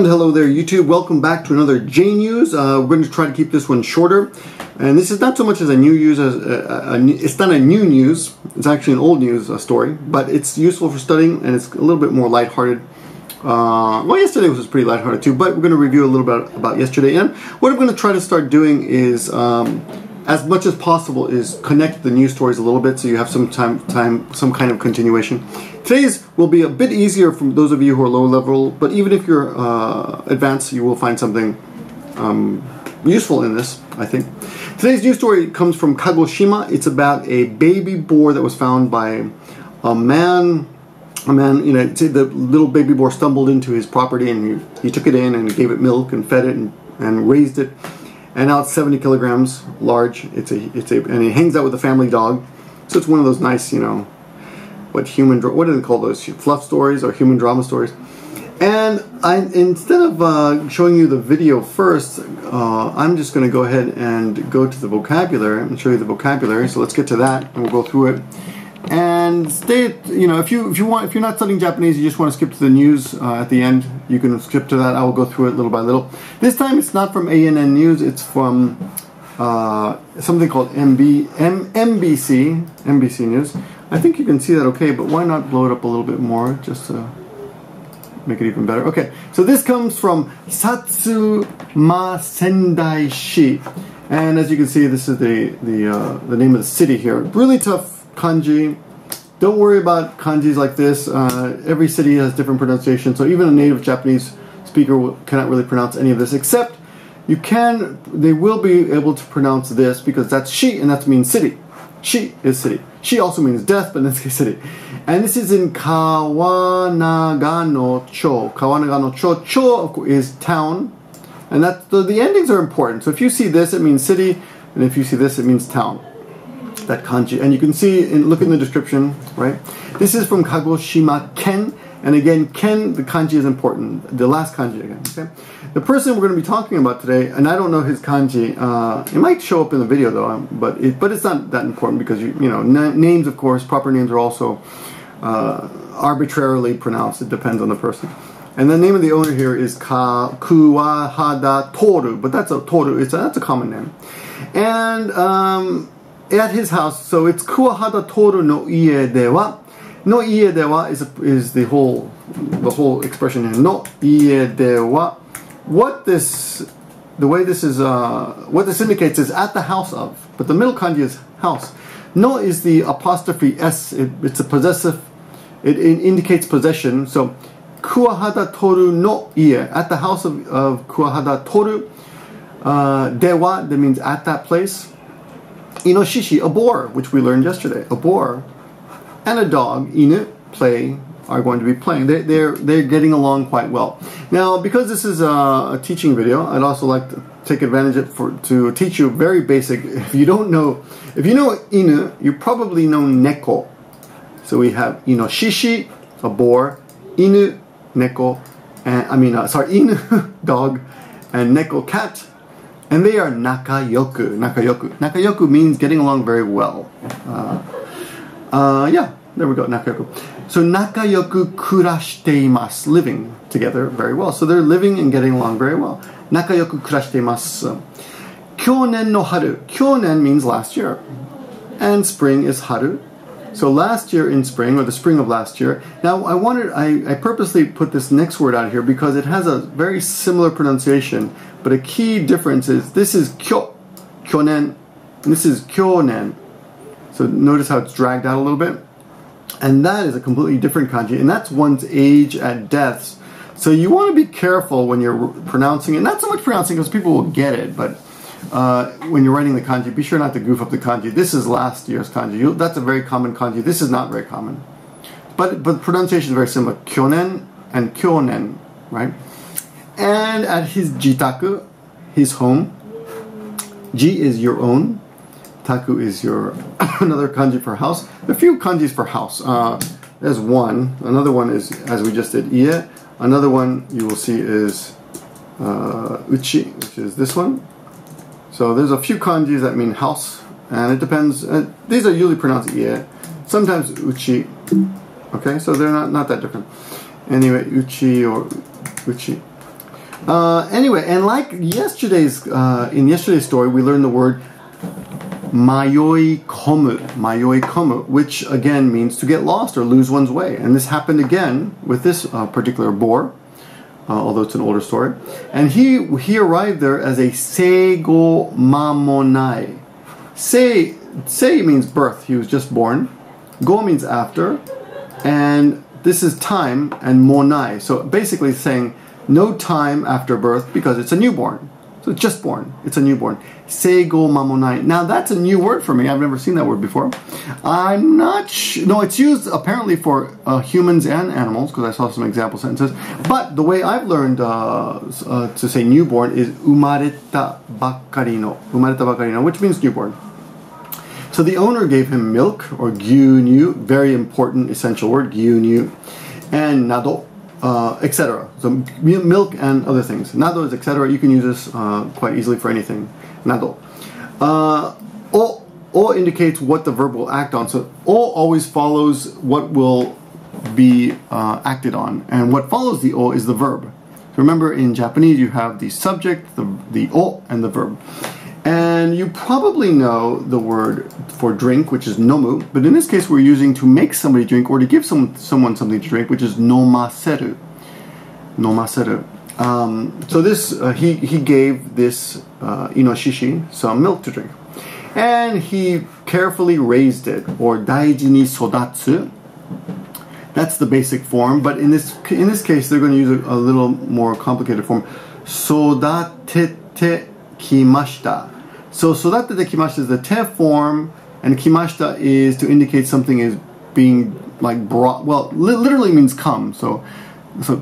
And hello there YouTube, welcome back to another JNEWS. We're going to try to keep this one shorter. And this is not so much as a new news, it's not a new news, it's actually an old news story, but it's useful for studying and it's a little bit more lighthearted. Well, yesterday was pretty lighthearted too, but we're going to review a little bit about yesterday. And what I'm going to try to start doing is, as much as possible, is connect the news stories a little bit so you have some some kind of continuation. Today's will be a bit easier for those of you who are low level, but even if you're advanced, you will find something useful in this, I think. Today's news story comes from Kagoshima. It's about a baby boar that was found by a man, you know, the little baby boar stumbled into his property and he took it in and gave it milk and fed it and raised it. And now it's 70 kilograms large. And it hangs out with a family dog. So it's one of those nice, you know, what do they call those? Fluff stories or human drama stories. And instead of showing you the video first, I'm just going to go ahead and go to the vocabulary and show you the vocabulary. So let's get to that and we'll go through it. And stay, you know, if you're not studying Japanese, you just want to skip to the news at the end, you can skip to that. I will go through it little by little. This time it's not from ANN News, it's from something called NBC News. I think you can see that okay, but why not blow it up a little bit more just to make it even better. Okay, so this comes from Satsumasendai Shi, and as you can see, this is the name of the city here. Really tough kanji. Don't worry about kanjis like this. Every city has different pronunciation, so even a native Japanese speaker cannot really pronounce any of this, except they will be able to pronounce this because that's shi, and that means city. Shi is city. Shi also means death, but in this case city. And this is in Kawanagano Chou. Kawanagano Chou. Chou is town, and the endings are important. So if you see this, it means city, and if you see this, it means town. That kanji, and you can see, look in the description, right? This is from Kagoshima Ken, and again, Ken, the kanji is important. The last kanji again, okay? The person we're going to be talking about today, and I don't know his kanji, it might show up in the video though, but it's not that important because, you know, names, of course, proper names are also arbitrarily pronounced. It depends on the person. And the name of the owner here is Kuwahada Toru, but that's a Toru, that's a common name. And at his house, so it's Kuwahada Toru no ie de wa. No ie de wa is the whole expression here. No ie de wa. What this indicates is at the house of, but the middle kanji is house. No is the apostrophe s. It's a possessive. It indicates possession. So Kuwahada Toru no ie, at the house of Kuwahada Toru. De wa, that means at that place. Inoshishi, a boar, which we learned yesterday. A boar and a dog, inu, are going to be playing. They're getting along quite well. Now, because this is a teaching video, I'd also like to take advantage of to teach you very basic. If you know inu, you probably know neko. So we have inoshishi, a boar, inu, neko, and inu, dog, and neko, cat. And they are naka yoku. Naka-yoku means getting along very well. Yeah, there we go, naka-yoku. So naka-yoku kurashiteimasu, living together very well. So they're living and getting along very well. Naka-yoku kurashiteimasu. Kyonen no haru. Kyonen means last year. And spring is haru. So last year in spring, or the spring of last year. Now I purposely put this next word out here because it has a very similar pronunciation, but a key difference is this is kyonen, and this is kyonen. So notice how it's dragged out a little bit. And that is a completely different kanji, and that's one's age at deaths. So you want to be careful when you're pronouncing it. Not so much pronouncing because people will get it, but when you're writing the kanji, be sure not to goof up the kanji. This is last year's kanji. That's a very common kanji. This is not very common. But pronunciation is very similar. Kyonen and kyonen, right? And at his jitaku, his home, ji is your own, taku is your another kanji for house. There are a few kanjis for house. There's one. Another one is, as we just did, ie. Another one you will see is uchi, which is this one. So there's a few kanjis that mean house, and it depends. These are usually pronounced ie. Sometimes uchi. Okay, so they're not that different. Anyway, uchi or uchi. Anyway, and like yesterday's, in yesterday's story, we learned the word mayoi komu, which again means to get lost or lose one's way. And this happened again with this particular boar, although it's an older story. And he arrived there as a seigomamonai. Sei means birth. He was just born. Go means after. And this is time, and monai. So basically saying no time after birth because it's a newborn. So it's just born. It's a newborn. Seigomamonai. Now that's a new word for me. I've never seen that word before. I'm not sure. No, it's used apparently for humans and animals because I saw some example sentences. But the way I've learned to say newborn is umareta bakarino, which means newborn. So the owner gave him milk or gyunyu, very important essential word, gyunyu, and nado, etc. So milk and other things. Nado is etc. You can use this quite easily for anything. Nado. O indicates what the verb will act on. So o always follows what will be acted on, and what follows the o is the verb. So remember, in Japanese you have the subject, the o, and the verb. And you probably know the word for drink, which is nomu, but in this case we're using to make somebody drink or to give someone something to drink, which is nomaseru. So this he gave this inoshishi some milk to drink, and he carefully raised it, or daiji ni sodatsu. That's the basic form, but in this case they're going to use a little more complicated form. Sodatete kimashita. So sodatete kimashita is the te form, and kimashita is to indicate something is being like brought. Well, literally means come. So it's a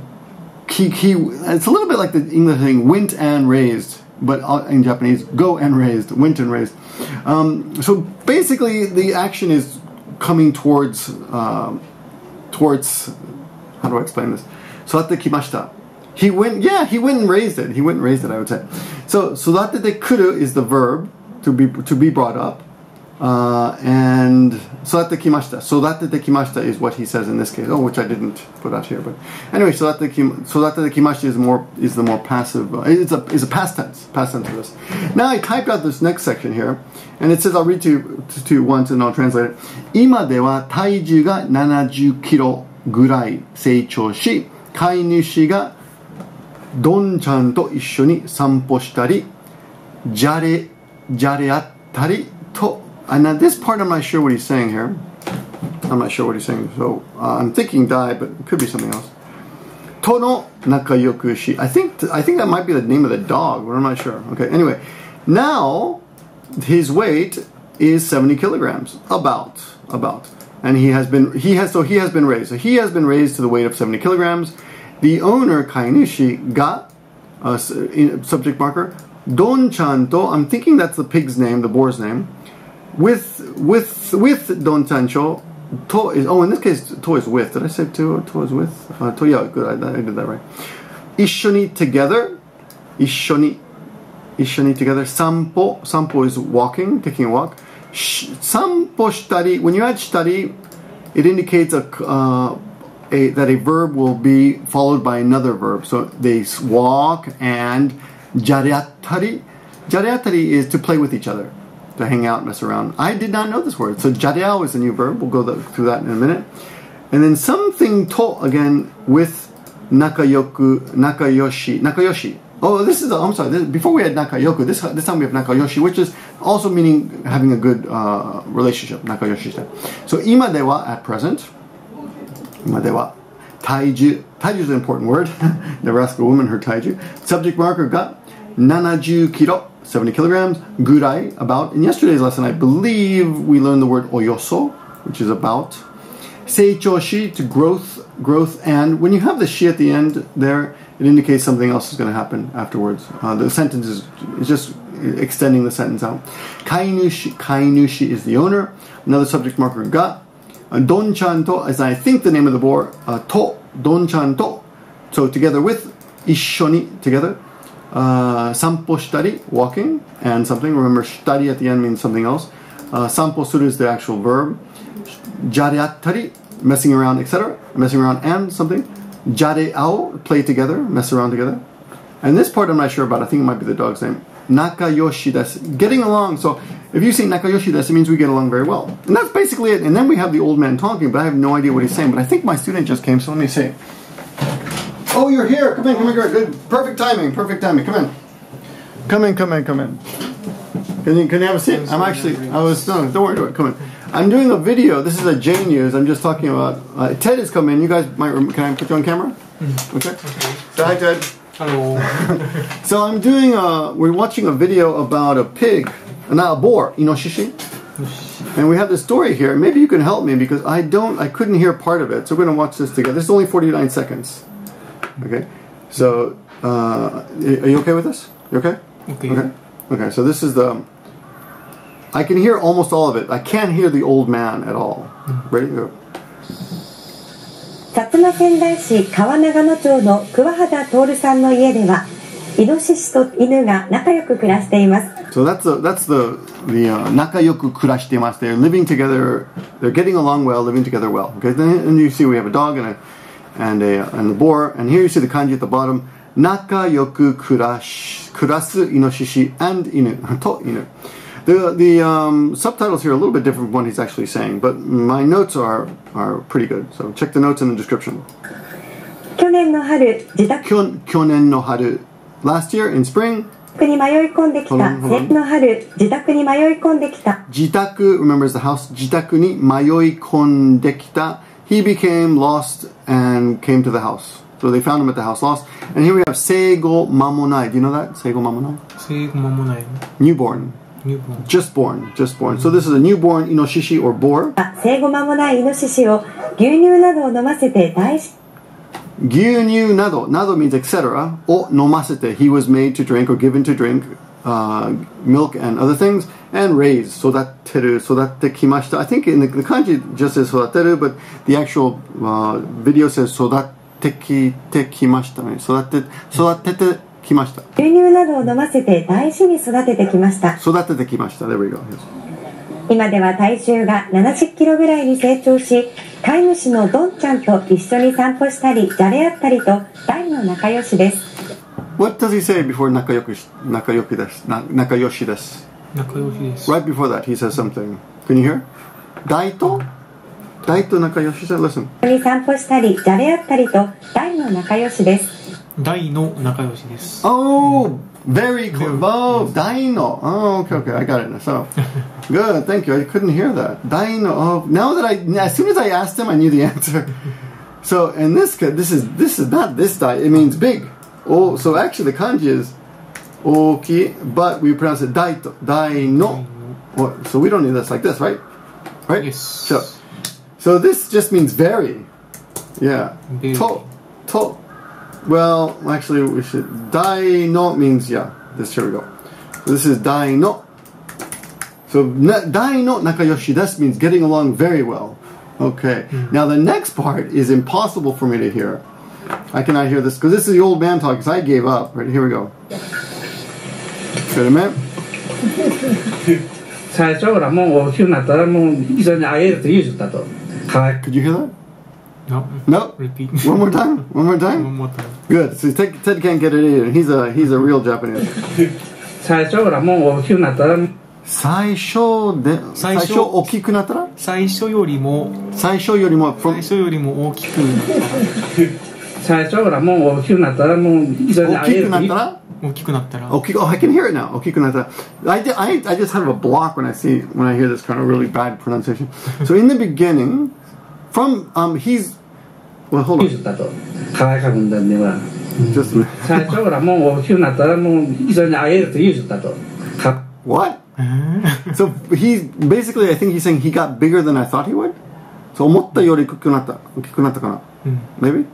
little bit like the English thing went and raised, but in Japanese go and raised, went and raised. So basically the action is coming towards how do I explain this? Sodatete kimashita. He went and raised it. He went and raised it, I would say. So sodatete kuru is the verb to be brought up, and sodatete kimashita is what he says in this case. Oh, which I didn't put out here, but anyway, sodatete kimashita is the more passive. It's a past tense of this. Now I typed out this next section here, and it says, I'll read to you once and I'll translate it. 今では体重が70キロぐらい成長し、飼い主がどんちゃんと一緒に散歩したり、じゃれあったりと。And now this part I'm not sure what he's saying here. I'm not sure what he's saying. So I'm thinking die, but it could be something else. との仲良くし. I think that might be the name of the dog, but I'm not sure. Okay, anyway. Now, his weight is 70 kilograms. About. And he has been raised. So he has been raised to the weight of 70 kilograms. The owner, Kainushi, got subject marker Don-chan-to. I'm thinking that's the pig's name, the boar's name. With Don-chan-cho, to is, in this case, to is with. Did I say to? To is with? To, yeah, good. I did that right. Ishoni together. Ishoni together. Sampo is walking, taking a walk. Sampo shitari. When you add shitari, it indicates that a verb will be followed by another verb. So they walk, and jareattari. Jareattari is to play with each other, to hang out, mess around. I did not know this word. So jareao is a new verb. We'll go through that in a minute. And then something to again with nakayoshi. Oh, this is I'm sorry. Before we had nakayoku, this time we have nakayoshi, which is also meaning having a good relationship. Nakayoshi. So ima dewa, at present. Ima taiju. Taiju is an important word. Never ask a woman her taiju. Subject marker ga 70 kilo, 70 kilograms. Gurai, about. In yesterday's lesson, I believe we learned the word oyoso, which is about. Seichoshi, to growth, and when you have the shi at the end there, it indicates something else is going to happen afterwards. The sentence is just extending the sentence out. Kainushi is the owner. Another subject marker ga. Don-chan-to is, I think, the name of the boar. To, don-chan-to. So together with ishoni, together. Sampo shitari, walking, and something. Remember, shitari at the end means something else. Sampo suru is the actual verb. Jareattari, messing around, etc. Messing around and something. Jareao, play together, mess around together. And this part I'm not sure about. I think it might be the dog's name. Nakayoshi desu. Getting along. So if you say nakayoshi desu, it means we get along very well. And that's basically it. And then we have the old man talking, but I have no idea what he's saying. But I think my student just came, so let me see. Oh, you're here. Come in, good. Perfect timing. Come in. Can you have a seat? No, don't worry about it. Come in. I'm doing a video. This is a JNEWS. I'm just talking about, Ted has come in. You guys might, can I put you on camera? Okay. So hi, Ted. Hello. So I'm doing we're watching a video about a pig, not a boar, inoshishi. And we have this story here. Maybe you can help me because I couldn't hear part of it. So we're going to watch this together. This is only 49 seconds. Okay. So, are you okay with this? You okay? Okay. So this is I can hear almost all of it. I can't hear the old man at all. Ready? Go. 薩摩川内市川永野町の桑原徹さんの家ではイノシシと犬が仲良く暮らしています。 So that's the nakayoku kurashiteimasu. They're living together. They're getting along well, living together well. Okay. Then you see we have a dog and the boar, and here you see the kanji at the bottom. Nakayoku kurasu inoshishi and inu to inu. The subtitles here are a little bit different from what he's actually saying, but my notes are pretty good. So check the notes in the description. 去年の春、自宅 Kyonen no haru. Last year in spring. に迷い込んできた。先の春、自宅に迷い込んできた。Jitaku remembers the house. Jitaku ni mayoi kondekita. He became lost and came to the house. So they found him at the house lost. And here we have seigomamonai. Do you know that? Seigomamonai? Seigomamonai. Newborn. Just born. So this is a newborn inoshishi or boar. 生後間もないイノシシを牛乳などを飲ませて大事。牛乳など means etc. を飲ませて he was made to drink or given to drink milk and other things and raised. 育てきました. I think in the kanji just says 育てる, but the actual video says 育てきましたね. 育ててきました. 牛乳などを飲ませて大事に育ててきました。 育ててきました. There we go. Yes. 今では体重が70キロぐらいに成長し、飼い主のドンちゃんと一緒に散歩したり、じゃれ合ったりと大の仲良しです。 What does he say before 仲良しです? 仲良しです. Right before that he says something. Can you hear? 大と仲良しさ. Listen. 一緒に散歩したり、じゃれ合ったりと大の仲良しです。 大の仲良しです。 Oh, very close. Oh, Daino. Oh, okay. I got it. So, good. Thank you. I couldn't hear that. Daino. Oh, now that as soon as I asked him, I knew the answer. So, in this is not this dai. It means big. Oh, so actually the kanji is oki, but we pronounce it daito. Daino. So we don't need this like this, right? Right? Yes. So this just means very. Yeah. Very. To. Well, actually, we should. Dai no means, yeah. Here we go. So this is dai no. So dai no nakayoshi desu means getting along very well. Okay. Now the next part is impossible for me to hear. I cannot hear this because this is the old man talking. So I gave up. Right, here we go. Wait a minute. 最初からもう大きくなったらもう一緒に会えると言う人だと。Could you hear that? No. Repeat. One more time. One more time. Good. So Ted can't get it either. He's a real Japanese. 最初からもう大きくなったら。最初大きくなったら？最初よりも大きくなった。最初からもう大きくなったらもう一緒に会える。大きくなったら。Oh, I can hear it now. 大きくなったら。I just have a block when I hear this kind of really bad pronunciation. So in the beginning, from he's well, hold on. 可愛か軍団では。最初からもう大きくなったらもう一緒に会えると言う人だと。What? So basically, I think he's saying he got bigger than I thought he would. So 思ったより大きくなったかな? Maybe?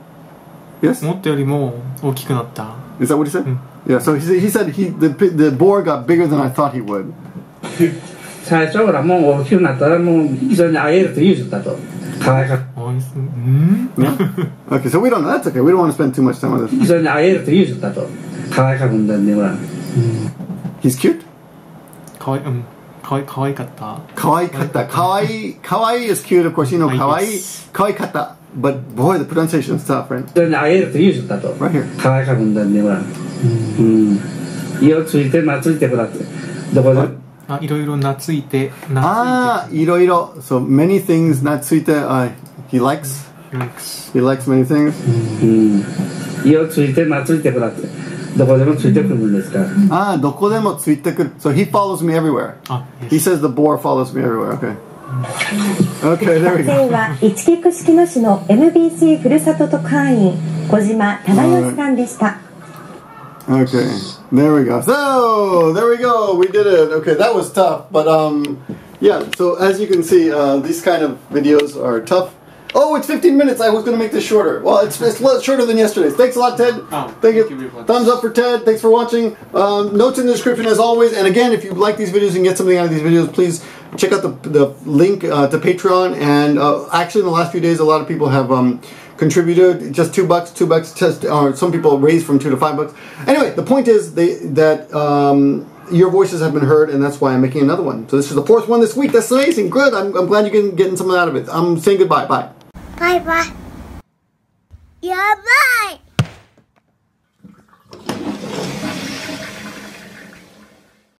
Yes? 思ったよりも大きくなった。 Is that what he said? Yeah, so he said the boar got bigger than I thought he would. 最初からもう大きくなったらもう一緒に会えると言う人だと。可愛かった。Okay, so we don't know. That's okay. We don't want to spend too much time on this. 一緒に会えると言う人だと。可愛か軍団では。He's cute? 可愛かった。可愛い is cute, of course. You know, 可愛かった。But boy, the pronunciation is tough, right? 一緒に会えると言う人だと。Right here. 可愛か軍団では。色ついて懐いてくだってどこでもあ、いろいろ懐いて、いろいろ。So many things 懐いて、he likes many things. 色ついて懐いてくだってどこでもついてくるんですからどこでもついてくる。So he follows me everywhere. He says the boar follows me everywhere. Okay, there we 撮影 go. は一菊式野市の MBC ふるさと特派員小島忠義さんでした。Okay, there we go. So, there we go. We did it. Okay, that was tough. But, yeah, so as you can see, these kind of videos are tough. Oh, it's 15 minutes. I was going to make this shorter. Well, it's shorter than yesterday's. Thanks a lot, Ted. Thank you. Thumbs up for Ted. Thanks for watching. Notes in the description as always. And again, if you like these videos and get something out of these videos, please check out the link to Patreon. And actually, in the last few days, a lot of people have contributed just $2. Just some people raised from $2 to $5. Anyway, the point is that your voices have been heard, and that's why I'm making another one. So this is the 4th one this week. That's amazing. Good. I'm glad you're getting something out of it. I'm saying goodbye. Bye. Bye bye. Yeah, bye.